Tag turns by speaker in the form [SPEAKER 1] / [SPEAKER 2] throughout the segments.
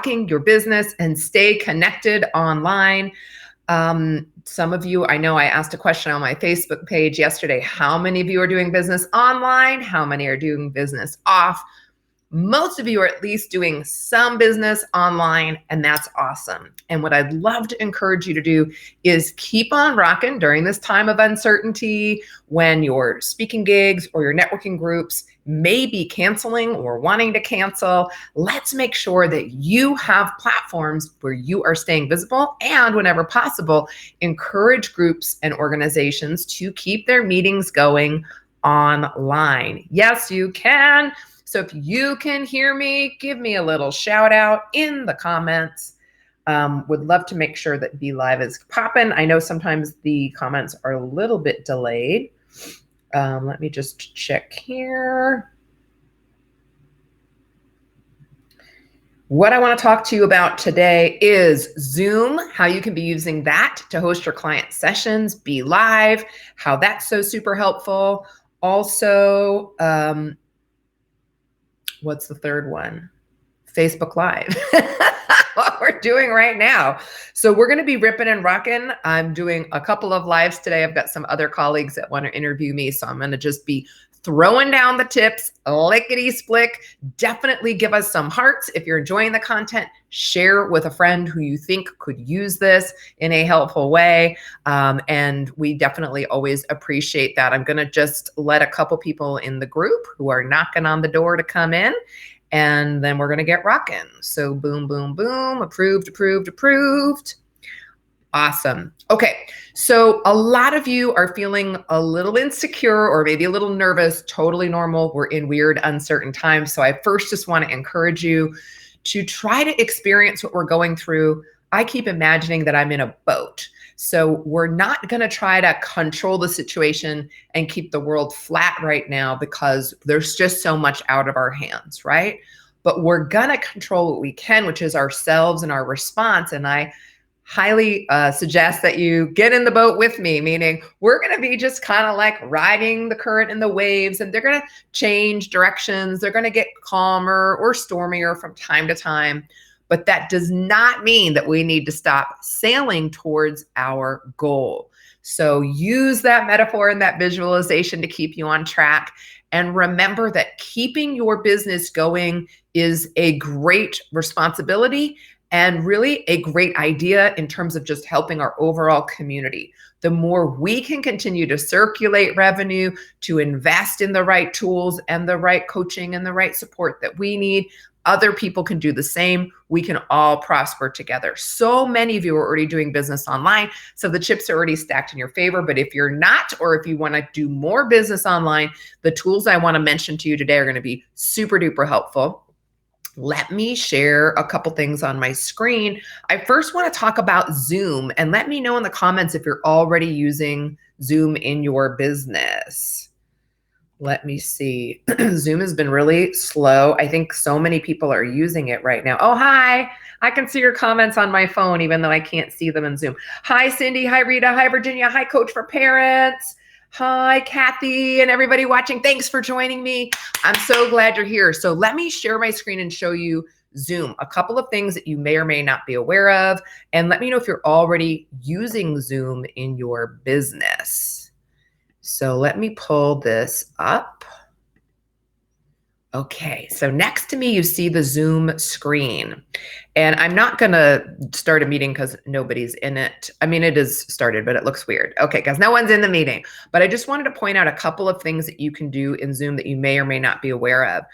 [SPEAKER 1] rocking your business and stay connected online. Some of you, I know I asked a question on my Facebook page yesterday. How many of you are doing business online? How many are doing business off? Most of you are at least doing some business online, and that's awesome. And what I'd love to encourage you to do is keep on rocking during this time of uncertainty when your speaking gigs or your networking groups may be canceling or wanting to cancel. Let's make sure that you have platforms where you are staying visible, and whenever possible, encourage groups and organizations to keep their meetings going online. Yes, you can. So if you can hear me, give me a little shout out in the comments. Would love to make sure that Be Live is popping. I know sometimes the comments are a little bit delayed. Let me just check here. What I want to talk to you about today is Zoom, how you can be using that to host your client sessions, Be Live, how that's so super helpful. Also, what's the third one? Facebook Live, what we're doing right now. So we're going to be ripping and rocking. I'm doing a couple of lives today. I've got some other colleagues that want to interview me. So I'm going to just be throwing down the tips, lickety splick. Definitely give us some hearts if you're enjoying the content. Share with a friend who you think could use this in a helpful way. And we definitely always appreciate that. I'm going to just let a couple people in the group who are knocking on the door to come in, and then we're going to get rocking. So boom, boom, boom, approved, approved, approved. Awesome. Okay. So a lot of you are feeling a little insecure or maybe a little nervous. Totally normal. We're in weird, uncertain times. So I first just want to encourage you to try to experience what we're going through. I keep imagining that I'm in a boat. So we're not going to try to control the situation and keep the world flat right now because there's just so much out of our hands, right? But we're going to control what we can, which is ourselves and our response. And I highly suggest that you get in the boat with me, meaning we're going to be just kind of like riding the current and the waves, and they're going to change directions. They're going to get calmer or stormier from time to time. But that does not mean that we need to stop sailing towards our goal. So use that metaphor and that visualization to keep you on track. And remember that keeping your business going is a great responsibility and really a great idea in terms of just helping our overall community. The more we can continue to circulate revenue, to invest in the right tools and the right coaching and the right support that we need, other people can do the same. We can all prosper together. So many of you are already doing business online, so the chips are already stacked in your favor. But if you're not, or if you want to do more business online, the tools I want to mention to you today are going to be super duper helpful. Let me share a couple things on my screen. I first want to talk about Zoom, and let me know in the comments if you're already using Zoom in your business. Let me see. Zoom has been really slow. I think so many people are using it right now. Oh, hi. I can see your comments on my phone, even though I can't see them in Zoom. Hi, Cindy. Hi, Rita. Hi, Virginia. Hi, Coach for Parents. Hi, Kathy, and everybody watching. Thanks for joining me. I'm so glad you're here. So let me share my screen and show you Zoom, a couple of things that you may or may not be aware of, and let me know if you're already using Zoom in your business. So let me pull this up. Okay, so next to me, you see the Zoom screen. And I'm not gonna start a meeting because nobody's in it. I mean, it is started, but it looks weird. Okay, guys, no one's in the meeting. But I just wanted to point out a couple of things that you can do in Zoom that you may or may not be aware of.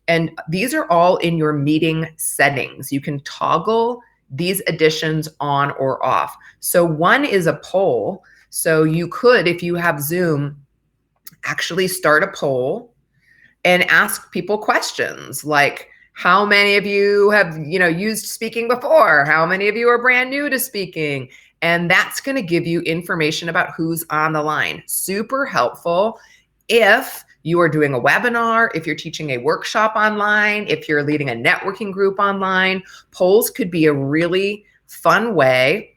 [SPEAKER 1] And these are all in your meeting settings. You can toggle these additions on or off. So one is a poll. So you could, if you have Zoom, actually start a poll and ask people questions like, how many of you have, used speaking before? How many of you are brand new to speaking? And that's going to give you information about who's on the line. Super helpful if you are doing a webinar, if you're teaching a workshop online, if you're leading a networking group online. Polls could be a really fun way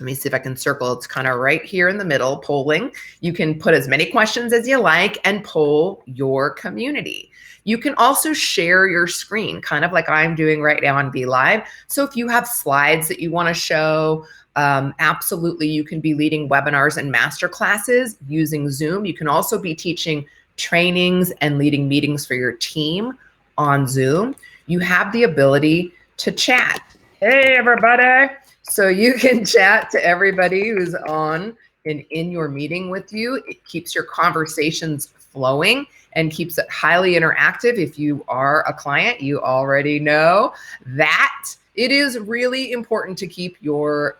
[SPEAKER 1] Let me see if I can circle. It's kind of right here in the middle, polling. You can put as many questions as you like and poll your community. You can also share your screen, kind of like I'm doing right now on Be Live. So if you have slides that you want to show, absolutely, you can be leading webinars and master classes using Zoom. You can also be teaching trainings and leading meetings for your team on Zoom. You have the ability to chat. Hey, everybody. So you can chat to everybody who's on and in your meeting with you. It keeps your conversations flowing and keeps it highly interactive. If you are a client, you already know that it is really important to keep your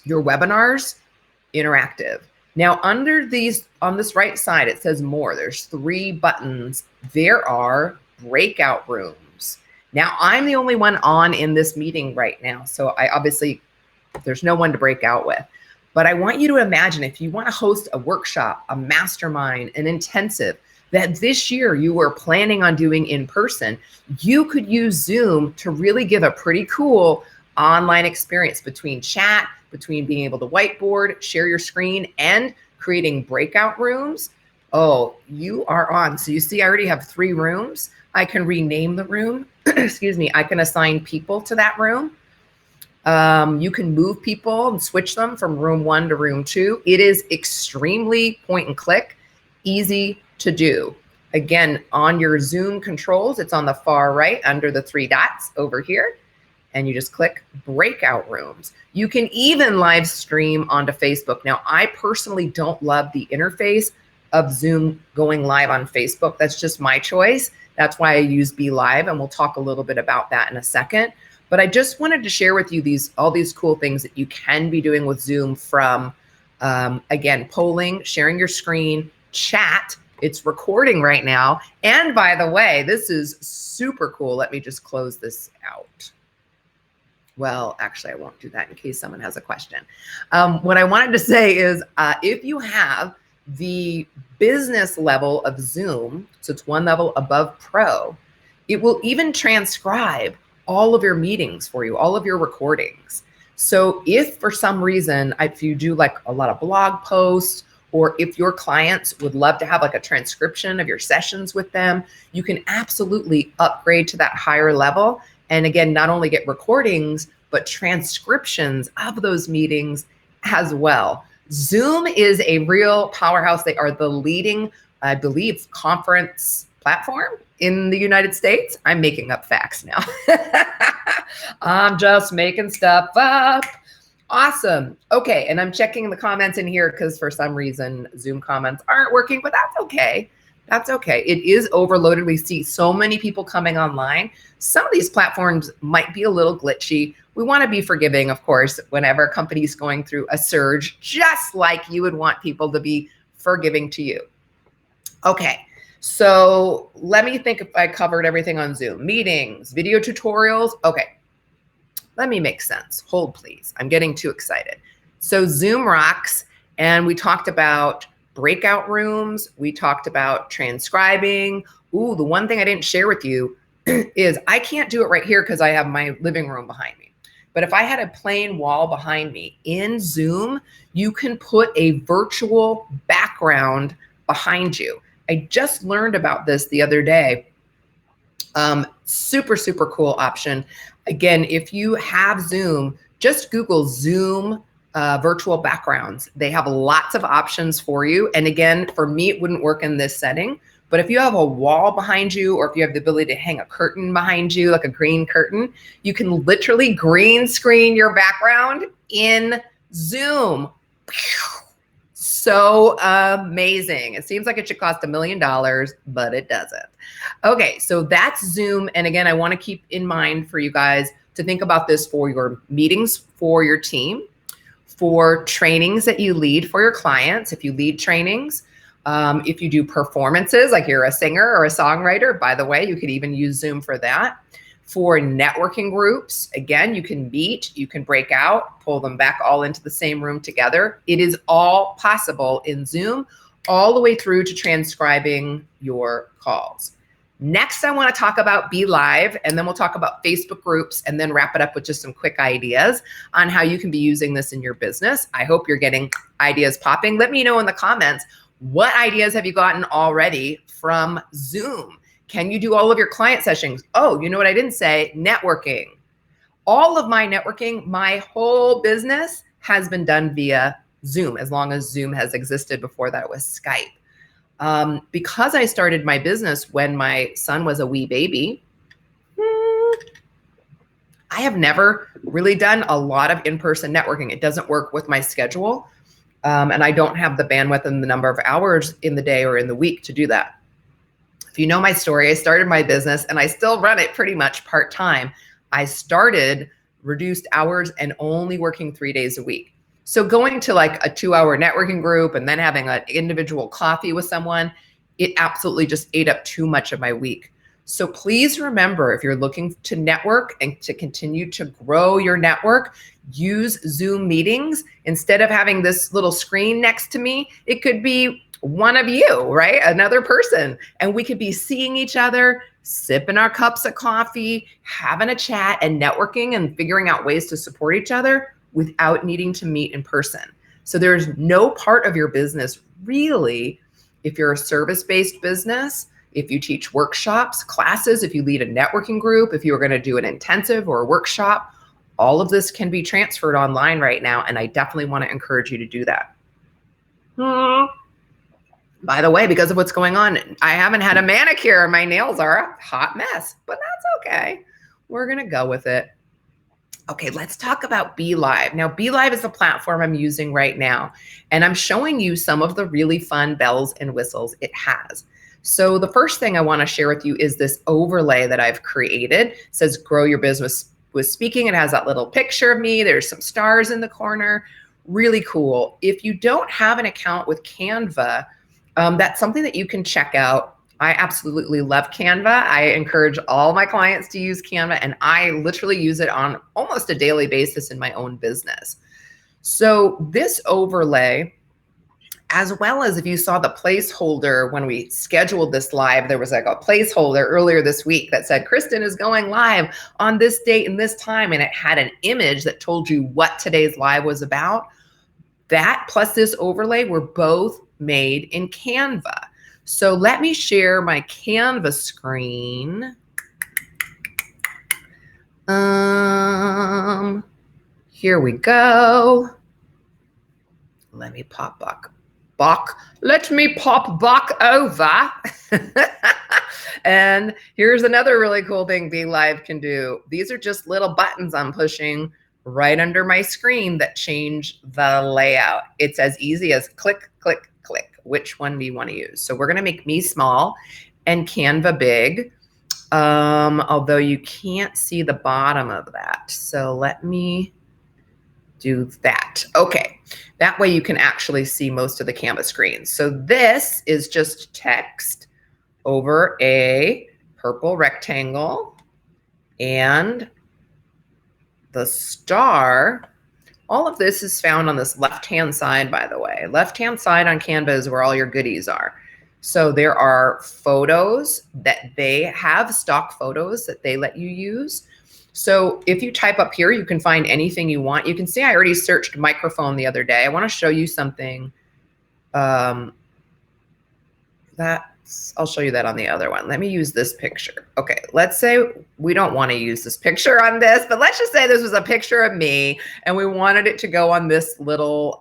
[SPEAKER 1] webinars interactive. Now, under these, on this right side, it says more. There's 3 buttons. There are breakout rooms. Now, I'm the only one on in this meeting right now, so I obviously, there's no one to break out with. But I want you to imagine if you want to host a workshop, a mastermind, an intensive that this year you were planning on doing in person, you could use Zoom to really give a pretty cool online experience between chat, between being able to whiteboard, share your screen, and creating breakout rooms. Oh, you are on. So you see, I already have 3 rooms. I can rename the room. Excuse me. I can assign people to that room. You can move people and switch them from room 1 to room 2. It is extremely point and click, easy to do. Again, on your Zoom controls, it's on the far right under the 3 dots over here. And you just click breakout rooms. You can even live stream onto Facebook. Now, I personally don't love the interface of Zoom going live on Facebook. That's just my choice. That's why I use Be Live, and we'll talk a little bit about that in a second. But I just wanted to share with you all these cool things that you can be doing with Zoom from, again, polling, sharing your screen, chat. It's recording right now. And by the way, this is super cool. Let me just close this out. Well, actually, I won't do that in case someone has a question. What I wanted to say is if you have the business level of Zoom, so it's 1 level above Pro, it will even transcribe all of your meetings for you, all of your recordings. So if for some reason, if you do like a lot of blog posts, or if your clients would love to have like a transcription of your sessions with them, you can absolutely upgrade to that higher level. And again, not only get recordings, but transcriptions of those meetings as well. Zoom is a real powerhouse. They are the leading, I believe, conference platform in the United States. I'm making up facts now. I'm just making stuff up. Awesome. Okay, and I'm checking the comments in here because for some reason Zoom comments aren't working, but that's okay. That's okay. It is overloaded. We see so many people coming online. Some of these platforms might be a little glitchy. We want to be forgiving, of course, whenever a company is going through a surge, just like you would want people to be forgiving to you. Okay, so let me think if I covered everything on Zoom. Meetings, video tutorials. Okay, let me make sense. Hold, please. I'm getting too excited. So Zoom rocks, and we talked about breakout rooms. We talked about transcribing. Ooh, the one thing I didn't share with you is I can't do it right here because I have my living room behind me. But if I had a plain wall behind me in Zoom, you can put a virtual background behind you. I just learned about this the other day. Super, super cool option. Again, if you have Zoom, just Google Zoom virtual backgrounds. They have lots of options for you. And again, for me, it wouldn't work in this setting. But if you have a wall behind you, or if you have the ability to hang a curtain behind you, like a green curtain, you can literally green screen your background in Zoom. So amazing. It seems like it should cost $1 million, but it doesn't. Okay, so that's Zoom. And again, I want to keep in mind for you guys to think about this for your meetings for your team, for trainings that you lead for your clients. If you lead trainings, if you do performances, like you're a singer or a songwriter, by the way, you could even use Zoom for that. For networking groups, again, you can meet, you can break out, pull them back all into the same room together. It is all possible in Zoom, all the way through to transcribing your calls. Next, I want to talk about Be Live, and then we'll talk about Facebook groups, and then wrap it up with just some quick ideas on how you can be using this in your business. I hope you're getting ideas popping. Let me know in the comments, what ideas have you gotten already from Zoom? Can you do all of your client sessions? Oh, you know what I didn't say? Networking. All of my networking, my whole business has been done via Zoom, as long as Zoom has existed. Before that, it was Skype. Because I started my business when my son was a wee baby, I have never really done a lot of in-person networking. It doesn't work with my schedule. And I don't have the bandwidth and the number of hours in the day or in the week to do that. If you know my story, I started my business and I still run it pretty much part-time. I started reduced hours and only working 3 days a week. So going to like a 2-hour networking group and then having an individual coffee with someone, it absolutely just ate up too much of my week. So please remember, if you're looking to network and to continue to grow your network, use Zoom meetings. Instead of having this little screen next to me, it could be one of you, right? Another person. And we could be seeing each other, sipping our cups of coffee, having a chat and networking and figuring out ways to support each other without needing to meet in person. So there's no part of your business really, if you're a service-based business, if you teach workshops, classes, if you lead a networking group, if you're going to do an intensive or a workshop, all of this can be transferred online right now. And I definitely want to encourage you to do that. By the way, because of what's going on, I haven't had a manicure. My nails are a hot mess, but that's okay. We're going to go with it. Okay, let's talk about Be Live. Now, Be Live is the platform I'm using right now, and I'm showing you some of the really fun bells and whistles it has. So the first thing I want to share with you is this overlay that I've created. It says, grow your business with speaking. It has that little picture of me. There's some stars in the corner. Really cool. If you don't have an account with Canva, that's something that you can check out. I absolutely love Canva. I encourage all my clients to use Canva, and I literally use it on almost a daily basis in my own business. So this overlay, as well as if you saw the placeholder when we scheduled this live, there was like a placeholder earlier this week that said, Kristen is going live on this date and this time, and it had an image that told you what today's live was about. That plus this overlay were both made in Canva. So let me share my Canva screen. Here we go. Let me pop back. Let me pop back over. And here's another really cool thing Be Live can do. These are just little buttons I'm pushing right under my screen that change the layout. It's as easy as click, click, click. Which one do you want to use? So we're going to make me small and Canva big, although you can't see the bottom of that. So let me do that. Okay, that way you can actually see most of the Canva screen. So this is just text over a purple rectangle, and the star. All of this is found on this left-hand side, by the way. Left-hand side on Canva is where all your goodies are. So there are photos that they have, stock photos that they let you use. So if you type up here, you can find anything you want. You can see I already searched microphone the other day. I want to show you something. I'll show you that on the other one. Let me use this picture. Okay, let's say we don't want to use this picture on this, but let's just say this was a picture of me and we wanted it to go on this little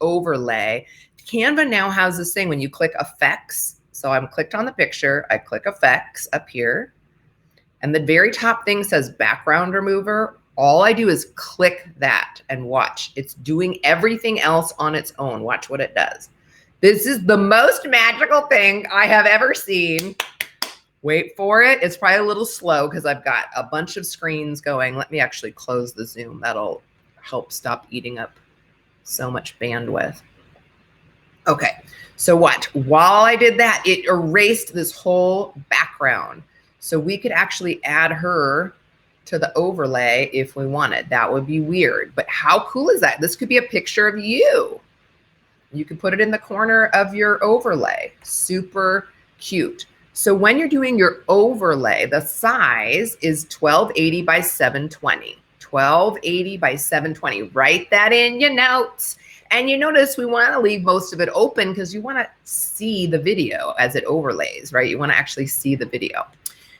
[SPEAKER 1] overlay. Canva now has this thing when you click effects. So I'm clicked on the picture, I click effects up here, and the very top thing says background remover. All I do is click that and watch. It's doing everything else on its own. Watch what it does. This is the most magical thing I have ever seen. Wait for it. It's probably a little slow because I've got a bunch of screens going. Let me actually close the Zoom. That'll help stop eating up so much bandwidth. Okay, so watch. While I did that, it erased this whole background. So we could actually add her to the overlay if we wanted. That would be weird, but how cool is that? This could be a picture of you. You can put it in the corner of your overlay. Super cute. So when you're doing your overlay, the size is 1280 by 720. 1280 by 720. Write that in your notes. And you notice we want to leave most of it open because you want to see the video as it overlays, right? You want to actually see the video.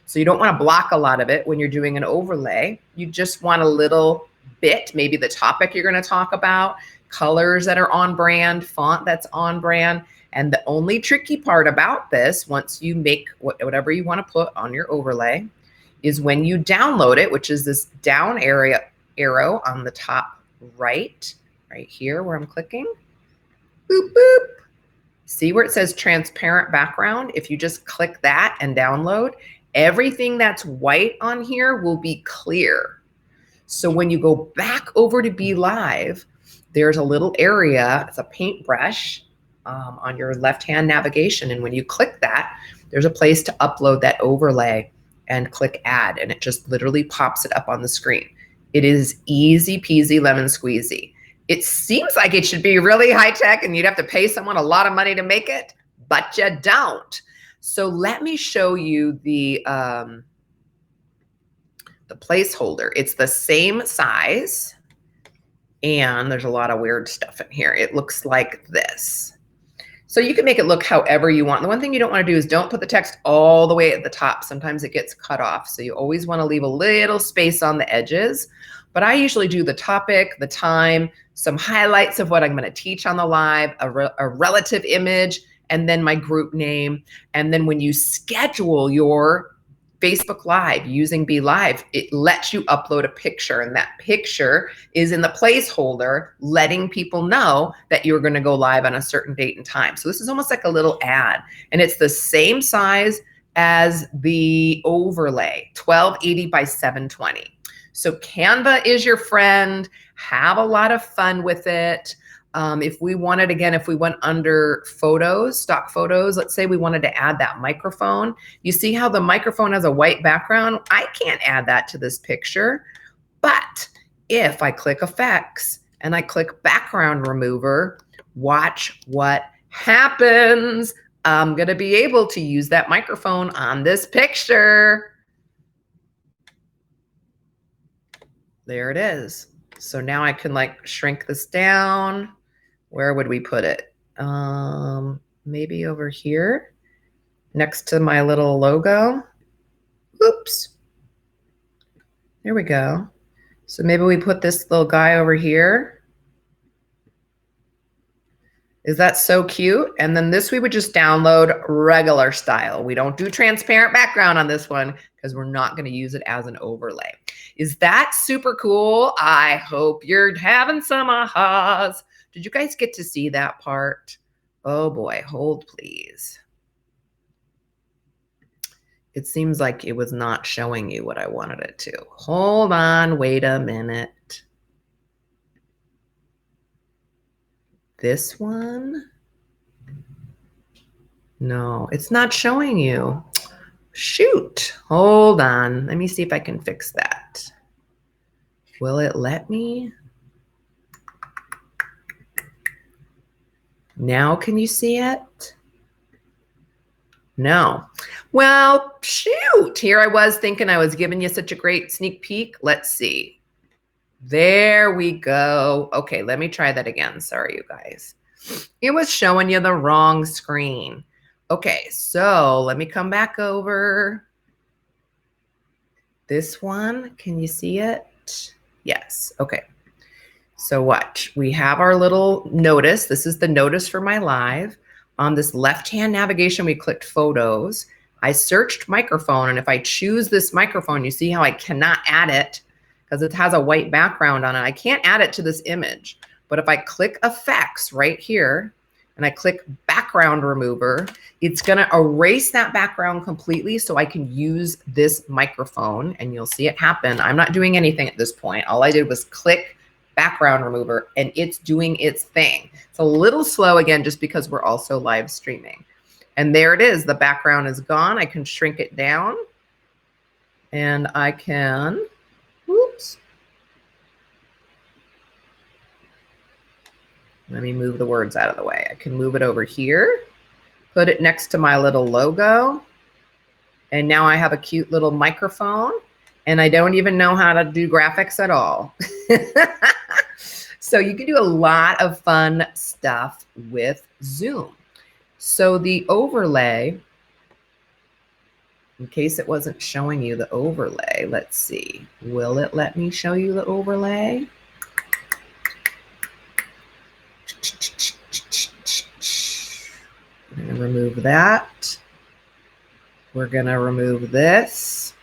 [SPEAKER 1] So you don't want to block a lot of it when you're doing an overlay. You just want a little bit, maybe the topic you're going to talk about, colors that are on brand, font that's on brand. And the only tricky part about this, once you make whatever you want to put on your overlay, is when you download it, which is this down arrow on the top right here where I'm clicking. Boop, boop. See where it says transparent background? If you just click that and download, everything that's white on here will be clear. So when you go back over to Be Live, there's a little area, it's a paintbrush on your left-hand navigation. And when you click that, there's a place to upload that overlay and click add. And it just literally pops it up on the screen. It is easy peasy lemon squeezy. It seems like it should be really high tech and you'd have to pay someone a lot of money to make it, but you don't. So let me show you the placeholder. It's the same size and there's a lot of weird stuff in here. It looks like this. So you can make it look however you want. The one thing you don't want to do is don't put the text all the way at the top. Sometimes it gets cut off. So you always want to leave a little space on the edges. But I usually do the topic, the time, some highlights of what I'm going to teach on the live, a relative image, and then my group name. And then when you schedule your Facebook Live using Be Live, it lets you upload a picture, and that picture is in the placeholder letting people know that you're going to go live on a certain date and time. So this is almost like a little ad, and it's the same size as the overlay, 1280 by 720. So Canva is your friend. Have a lot of fun with it. If we wanted, again, if we went under photos, stock photos, let's say we wanted to add that microphone. You see how the microphone has a white background? I can't add that to this picture. But if I click effects and I click background remover, watch what happens. I'm going to be able to use that microphone on this picture. There it is. So now I can like shrink this down. Where would we put it? Maybe over here next to my little logo. Oops. There we go. So maybe we put this little guy over here. Is that so cute? And then this we would just download regular style. We don't do transparent background on this one because we're not going to use it as an overlay. Is that super cool? I hope you're having some ahas. Did you guys get to see that part? Oh boy, hold please. It seems like it was not showing you what I wanted it to. Hold on, wait a minute. This one? No, it's not showing you. Shoot, hold on. Let me see if I can fix that. Will it let me? Now can you see it? No. Well, shoot. Here I was thinking I was giving you such a great sneak peek. Let's see. There we go. Okay, let me try that again. Sorry, you guys. It was showing you the wrong screen. Okay, so let me come back over. This one, can you see it? Yes, okay. So watch, we have our little notice. This is the notice for my live. On this left-hand navigation, we clicked photos. I searched microphone, and if I choose this microphone, you see how I cannot add it because it has a white background on it. I can't add it to this image. But if I click effects right here, and I click background remover, it's gonna erase that background completely so I can use this microphone, and you'll see it happen. I'm not doing anything at this point. All I did was click background remover and it's doing its thing. It's a little slow again, just because we're also live streaming. And there it is, the background is gone. I can shrink it down and I can, whoops. Let me move the words out of the way. I can move it over here, put it next to my little logo. And now I have a cute little microphone, and I don't even know how to do graphics at all. So you can do a lot of fun stuff with Zoom. So the overlay, in case it wasn't showing you the overlay, let's see. Will it let me show you the overlay? I'm going to remove that. We're going to remove this.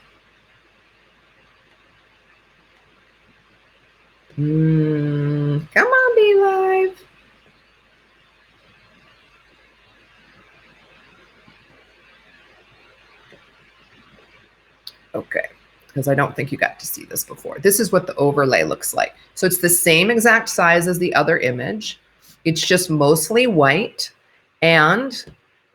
[SPEAKER 1] Come on, Be Live. Okay, because I don't think you got to see this before. This is what the overlay looks like. So it's the same exact size as the other image. It's just mostly white, and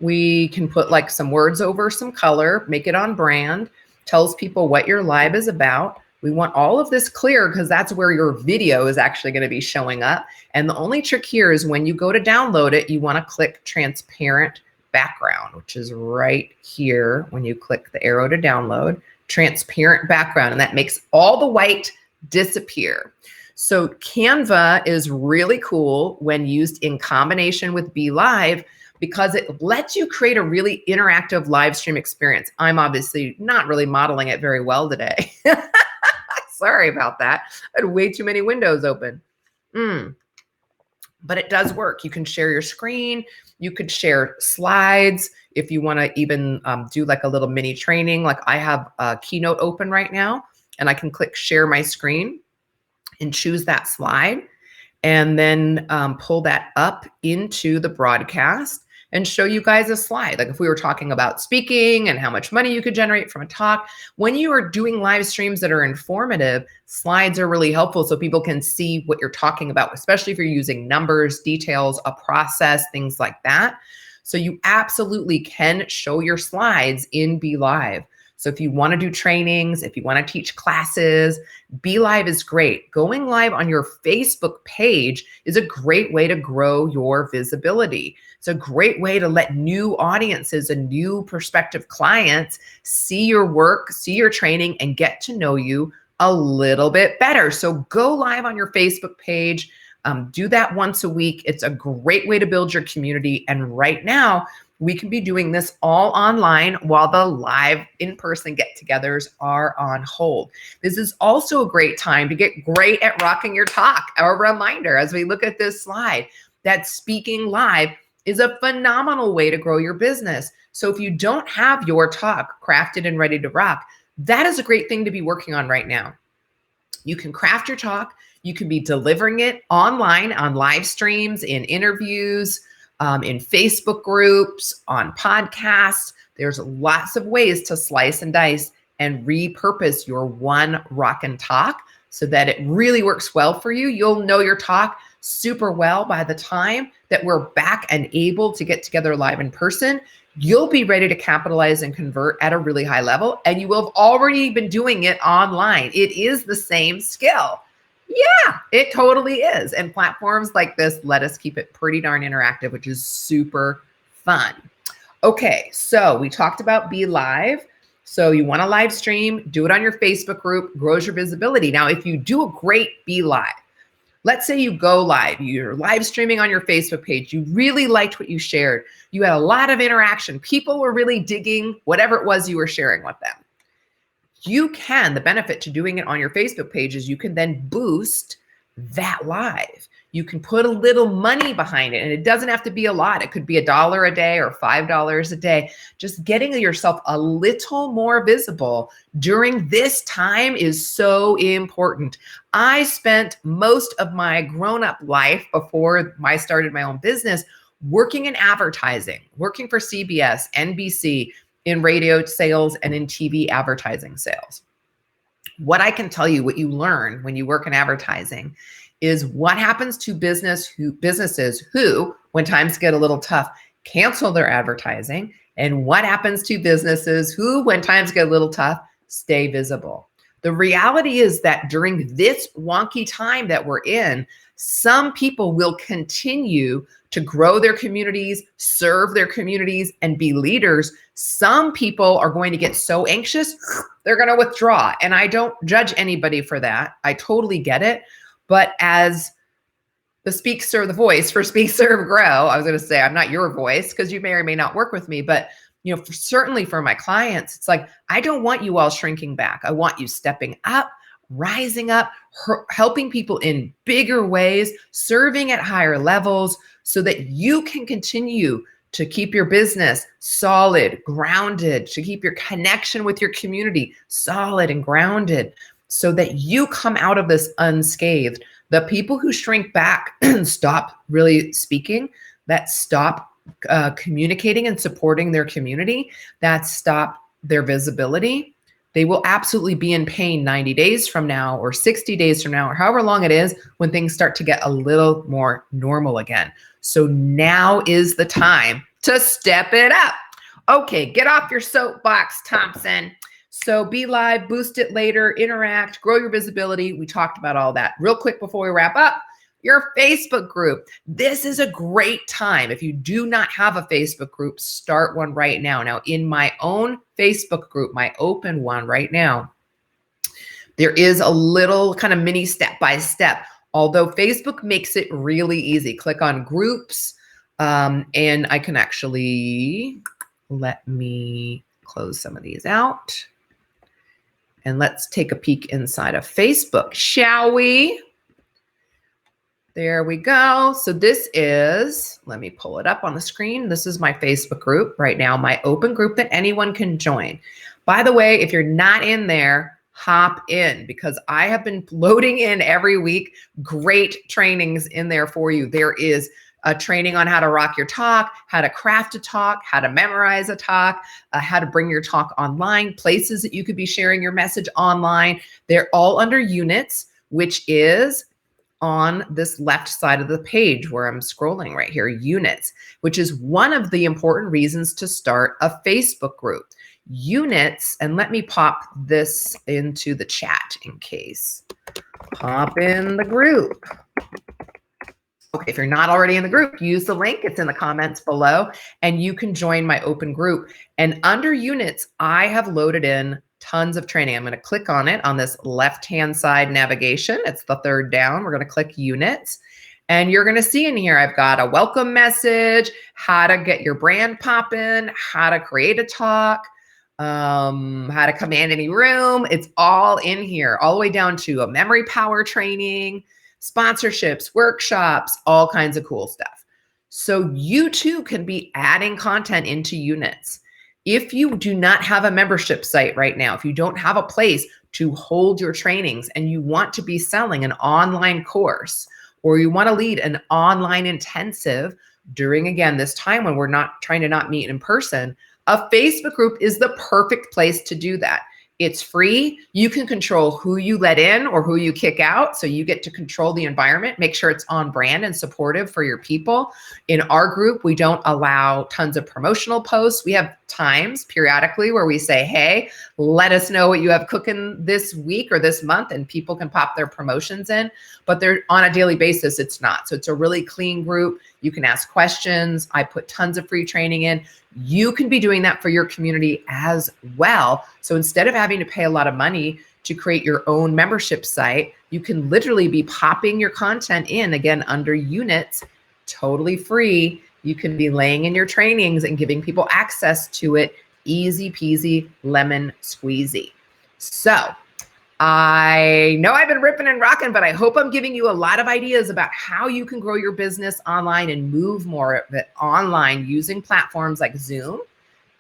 [SPEAKER 1] we can put like some words over some color, make it on brand, tells people what your live is about. We want all of this clear because that's where your video is actually going to be showing up. And the only trick here is when you go to download it, you want to click transparent background, which is right here when you click the arrow to download. Transparent background, and that makes all the white disappear. So Canva is really cool when used in combination with Be Live because it lets you create a really interactive live stream experience. I'm obviously not really modeling it very well today. Sorry about that. I had way too many windows open. But it does work. You can share your screen. You could share slides if you want to even do like a little mini training. Like I have a Keynote open right now, and I can click share my screen and choose that slide, and then pull that up into the broadcast and show you guys a slide. Like if we were talking about speaking and how much money you could generate from a talk, when you are doing live streams that are informative, slides are really helpful so people can see what you're talking about, especially if you're using numbers, details, a process, things like that. So you absolutely can show your slides in Be Live. So if you want to do trainings, if you want to teach classes, Be Live is great. Going live on your Facebook page is a great way to grow your visibility. It's a great way to let new audiences and new prospective clients see your work, see your training, and get to know you a little bit better. So go live on your Facebook page. Do that once a week. It's a great way to build your community. And right now, we can be doing this all online while the live in-person get-togethers are on hold. This is also a great time to get great at rocking your talk. A reminder, as we look at this slide, that speaking live is a phenomenal way to grow your business. So if you don't have your talk crafted and ready to rock, that is a great thing to be working on right now. You can craft your talk. You can be delivering it online on live streams, in interviews, in Facebook groups, on podcasts. There's lots of ways to slice and dice and repurpose your one rockin' talk so that it really works well for you. You'll know your talk super well by the time that we're back and able to get together live in person. You'll be ready to capitalize and convert at a really high level, and you will have already been doing it online. It is the same skill. Yeah, it totally is. And platforms like this let us keep it pretty darn interactive, which is super fun. Okay, so we talked about Be Live. So you want to live stream, do it on your Facebook group, grows your visibility. Now, if you do a great Be Live, let's say you go live, you're live streaming on your Facebook page, you really liked what you shared, you had a lot of interaction, people were really digging whatever it was you were sharing with them. The benefit to doing it on your Facebook page is you can then boost that live. You can put a little money behind it, and it doesn't have to be a lot. It could be $1 a day or $5 a day. Just getting yourself a little more visible during this time is so important. I spent most of my grown-up life before I started my own business working in advertising, working for CBS, NBC, in radio sales and in TV advertising sales. What I can tell you, what you learn when you work in advertising is what happens to businesses who, when times get a little tough, cancel their advertising, and what happens to businesses who, when times get a little tough, stay visible. The reality is that during this wonky time that we're in, some people will continue to grow their communities, serve their communities, and be leaders. Some people are going to get so anxious, they're going to withdraw. And I don't judge anybody for that. I totally get it. But as the Speak, Serve, the voice for Speak, Serve, Grow, I was going to say, I'm not your voice because you may or may not work with me, but certainly for my clients, it's like, I don't want you all shrinking back. I want you stepping up, rising up, helping people in bigger ways, serving at higher levels so that you can continue to keep your business solid, grounded, to keep your connection with your community solid and grounded so that you come out of this unscathed. The people who shrink back and stop really speaking, that stop communicating and supporting their community, that stop their visibility, they will absolutely be in pain 90 days from now or 60 days from now or however long it is when things start to get a little more normal again. So now is the time to step it up. Okay, get off your soapbox, Thompson. So be live, boost it later, interact, grow your visibility. We talked about all that. Real quick before we wrap up, your Facebook group. This is a great time. If you do not have a Facebook group, start one right now. Now, in my own Facebook group, my open one right now, there is a little kind of mini step-by-step, although Facebook makes it really easy. Click on groups, and I can actually, let me close some of these out. And let's take a peek inside of Facebook, shall we? There we go. So this is, let me pull it up on the screen. This is my Facebook group right now, my open group that anyone can join. By the way, if you're not in there, hop in because I have been loading in every week great trainings in there for you. There is a training on how to rock your talk, how to craft a talk, how to memorize a talk, how to bring your talk online, places that you could be sharing your message online. They're all under units, which is on this left side of the page where I'm scrolling right here, units, which is one of the important reasons to start a Facebook group. Units, and let me pop this into the chat in case. Pop in the group. Okay, if you're not already in the group, use the link. It's in the comments below, and you can join my open group. And under units, I have loaded in tons of training. I'm going to click on it on this left-hand side navigation. It's the third down. We're going to click units. And you're going to see in here, I've got a welcome message, how to get your brand popping, how to create a talk, how to command any room. It's all in here, all the way down to a memory power training, sponsorships, workshops, all kinds of cool stuff. So you too can be adding content into units. If you do not have a membership site right now, if you don't have a place to hold your trainings and you want to be selling an online course, or you want to lead an online intensive during, again, this time when we're not trying to not meet in person, a Facebook group is the perfect place to do that. It's free. You can control who you let in or who you kick out. So you get to control the environment, make sure it's on brand and supportive for your people. In our group, we don't allow tons of promotional posts. We have times periodically where we say, hey, let us know what you have cooking this week or this month, and people can pop their promotions in, but they're on a daily basis. It's not. So it's a really clean group. You can ask questions. I put tons of free training in. You can be doing that for your community as well. So instead of having to pay a lot of money to create your own membership site, you can literally be popping your content in, again, under units, totally free. You can be laying in your trainings and giving people access to it. Easy peasy, lemon squeezy. So I know I've been ripping and rocking, but I hope I'm giving you a lot of ideas about how you can grow your business online and move more of it online using platforms like Zoom,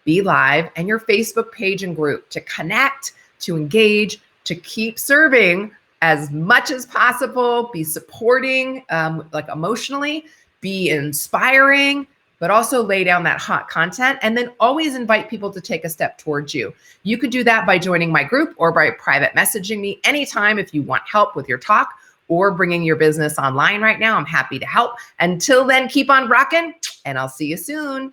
[SPEAKER 1] Be Live, and your Facebook page and group to connect, to engage, to keep serving as much as possible, be supporting, like emotionally, be inspiring, but also lay down that hot content, and then always invite people to take a step towards you. You could do that by joining my group or by private messaging me anytime if you want help with your talk or bringing your business online right now. I'm happy to help. Until then, keep on rocking, and I'll see you soon.